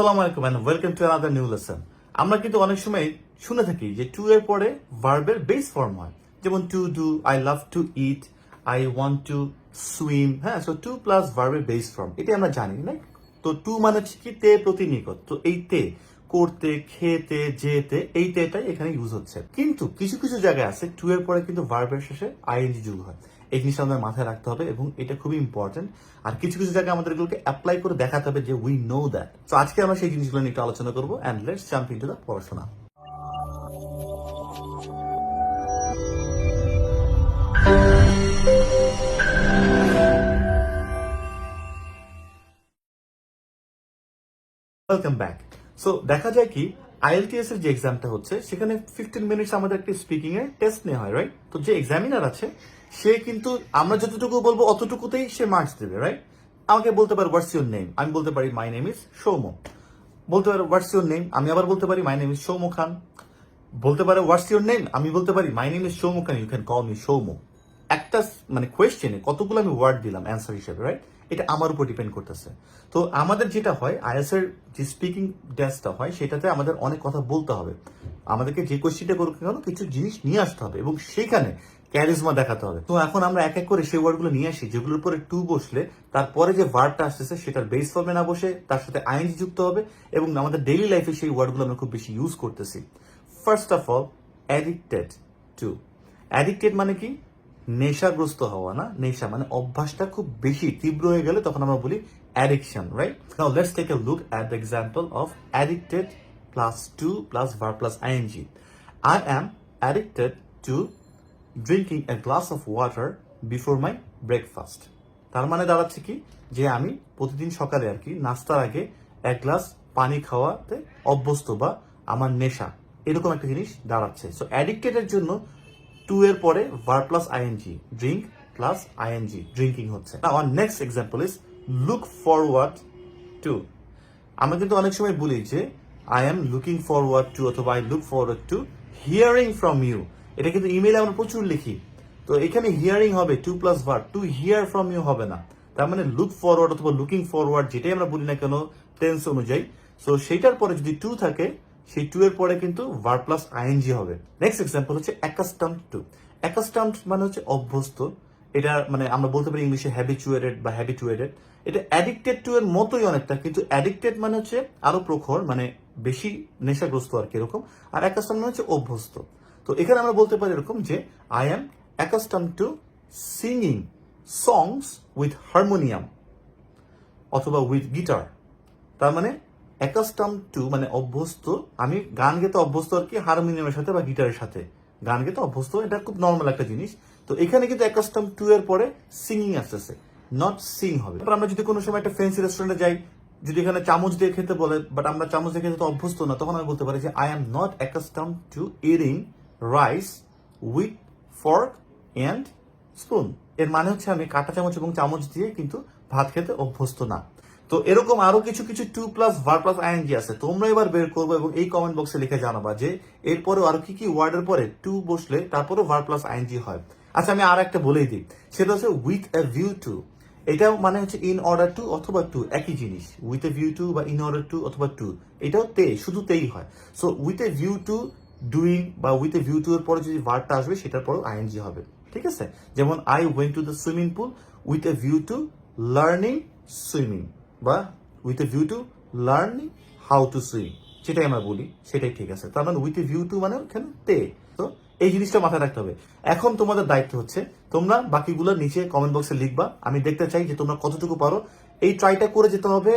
আসসালামু আলাইকুম and welcome to another new lesson. আমরা কিন্তু অনেক সময় শুনে থাকি যে টু এর পরে ভার্বের বেস ফর্ম হয়, যেমন to do, I love to it, I want to swim. হ্যাঁ, সো টু প্লাস ভার্বের বেস ফর্ম এটা আমরা জানি না। তো টু মানে হচ্ছে কি তে প্রতিনিকট, তো এই তে করতে, খেতে, যেতে, এই তেটাই এখানে ইউজ হচ্ছে। কিন্তু কিছু কিছু জায়গায় আছে টু এর পরে কিন্তু ভার্বের শেষে আইএনজি যুগ হয়। এই জিনিসটা আমাদের মাথায় রাখতে হবে এবং এটা খুবই ইম্পর্টেন্ট। আর কিছু কিছু জায়গায় আমাদের এগুলোকে অ্যাপ্লাই করে দেখাতে হবে যে উই নো দ্যাট। তো আজকে আমরা সেই জিনিসগুলো নিয়ে একটু আলোচনা করবো and let's jump into the পড়াশোনা। Welcome back. সো দেখা যায় কি আইএলটিএস এর যে এক্সামটা হচ্ছে সেখানে 15 মিনিটস আমাদের একটা স্পিকিং এর টেস্ট নেওয়া হয়, রাইট? তো যে এক্সামিনার আছে সে কিন্তু আমরা যতটুকু বলবো অতটুকুতেই সে মার্কস দেবে, রাইট? আমাকে বলতে পারে হোয়াটস ইউর নেম, আমি বলতে পারি মাই নেম ইজ সৌম্য। বলতে পারে হোয়াটস ইউর নেম, আমি আবার বলতে পারি my name is Soumya Khan. বলতে পারে হোয়াটস ইউর নেম, আমি বলতে পারি my name is Soumya Khan, you can call me Soumya. একটা মানে কোয়েশ্চেনে কতগুলো আমি ওয়ার্ড দিলাম অ্যান্সার হিসেবে, রাইট? এটা আমার উপর ডিপেন্ড করতেছে। তো আমাদের যেটা হয় আইএলটিএস এর যে স্পিকিং টেস্টটা হয় সেটাতে আমাদের অনেক কথা বলতে হবে। আমাদেরকে যে কোয়েশ্চেনটা করুক কেন কিছু জিনিস নিয়ে আসতে হবে এবং সেখানে ক্যারিজমা দেখাতে হবে। তো এখন আমরা এক এক করে সেই ওয়ার্ডগুলো নিয়ে আসি যেগুলোর উপরে টু বসলে তারপরে যে ভার্বটা আসতেছে সেটার বেস ফর্মে না বসে তার সাথে আইএনজি যুক্ত হবে এবং আমাদের ডেইলি লাইফে সেই ওয়ার্ডগুলো আমরা খুব বেশি ইউজ করতেছি। First of all, addicted to. Addicted মানে কি? নেশাগ্রস্ত হওয়া না, নেশা মানে অভ্যাসটা খুব বেশি তীব্র হয়ে গেলে তখন আমরা বলি addiction, right? Now let's take a look at the example of addicted plus to plus verb plus ING. I am addicted to drinking a glass of water before my breakfast. তার মানে দাঁড়াচ্ছে কি যে আমি প্রতিদিন সকালে আর কি নাস্তার আগে এক গ্লাস পানি খাওয়াতে অভ্যস্ত বা আমার নেশা, এরকম একটা জিনিস দাঁড়াচ্ছে। সো অ্যাডিক্টেড এর জন্য টু এর পরে verb plus ING, drink plus ING, drinking হচ্ছে। আমার next example is look forward to. আমরা কিন্তু অনেক সময় বলি যে I am looking forward to অথবা I look forward to hearing from you. এটা কিন্তু ইমেইলে আমরা প্রচুর লিখি। তো এখানে হিয়ারিং হবে to plus verb, to hear from you হবে না। তার মানে লুক ফরওয়ার্ড অথবা লুকিং ফরওয়ার্ড যেটাই আমরা বলি না কেন টেন্স অনুযায়ী, সো সেইটার পরে যদি টু থাকে সেই টু এর পরে কিন্তু ভার্ব প্লাস আইএনজি হবে। নেক্সট এক্সাম্পল হচ্ছে অ্যাকাস্টমড টু। অ্যাকাস্টমড মানে হচ্ছে অভ্যস্ত। এটা মানে আমরা বলতে পারি ইংলিশে হ্যাবিচুয়েটেড বা হ্যাবিটুয়েটেড। এটা অ্যাডিক্টেড টু এর মতোই অনেকটা, কিন্তু অ্যাডিক্টেড মানে হচ্ছে আরো প্রখর, মানে বেশি নেশাগ্রস্ত আর কি এরকম। আর অ্যাকাস্টমড মানে হচ্ছে অভ্যস্ত। তো এখানে আমরা বলতে পারি এরকম যে I M accustomed two singing songs with harmonium অথবা উইথ গিটার। তার মানে অ্যাকাস্টম টু মানে অভ্যস্ত, আমি গান গেতে অভ্যস্ত আর কি হারমোনিয়ামের সাথে বা গিটারের সাথে গান গেতে অভ্যস্ত, এটা খুব নর্মাল একটা জিনিস। তো এখানে কিন্তু অ্যাকাস্টম টু এর পরে সিঙ্গিং আসতেছে, নট সিং হবে। তারপর আমরা যদি কোনো সময় একটা ফ্যান্সি রেস্টুরেন্টে যাই, যদি এখানে চামচ দিয়ে খেতে বলে বাট আমরা চামচ দিয়ে খেতে তো অভ্যস্ত না, তখন আমি বলতে পারি যে I am not accustom two eating rice with fork and spoon. এর মানে হচ্ছে আমি কাঁটা চামচ এবং চামচ দিয়ে কিন্তু ভাত খেতে অভ্যস্ত না। তো এরকম আরো কিছু কিছু to plus verb plus ING আছে, তোমরা এবার বের করবো এবং এই কমেন্ট বক্সে লিখে জানাবা যে এরপরেও আরো কি কি ওয়ার্ডের পরে টু বসলে তারপরেও ভার্ব প্লাস আইএনজি হয়। আচ্ছা, আমি আর একটা বলেই দিই, সেটা হচ্ছে উইথ এ ভিউ টু। এটা মানে হচ্ছে ইন অর্ডার টু অথবা টু, একই জিনিস। উইথ এ ভিউ টু বা ইন অর্ডার টু অথবা টু, এটাও তে, শুধু তেই হয়। So with a view to doing বা উইথ এ ভিউ টু এর পরে যদি ভার্বটা আসবে সেটার পরেও আইএনজি হবে, ঠিক আছে? যেমন I went to the swimming pool with a view to learning swimming, বা with a view to learning how to swim, যেটাই আমরা বলি সেটাই ঠিক আছে। তার মানে উইথ এ ভিউ টু মানে ওখানে তে। তো এই জিনিসটা মাথায় রাখতে হবে। এখন তোমাদের দায়িত্ব হচ্ছে তোমরা বাকিগুলো নিচে কমেন্ট বক্সে লিখবা, আমি দেখতে চাই যে তোমরা কতটুকু পারো। এই ট্রাইটা করে যেতে হবে।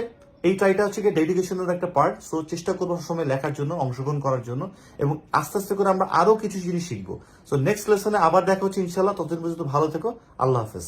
এই ট্রাইটা হচ্ছে কি ডেডিকেশনের একটা পার্ট। সো চেষ্টা করবো সময় লেখার জন্য, অংশগ্রহণ করার জন্য, এবং আস্তে আস্তে করে আমরা আরো কিছু জিনিস শিখবো। সো নেক্সট লেসনে আবার দেখা হচ্ছে ইনশাল্লাহ। ততদিন পর্যন্ত ভালো থেকো। আল্লাহ হাফেজ।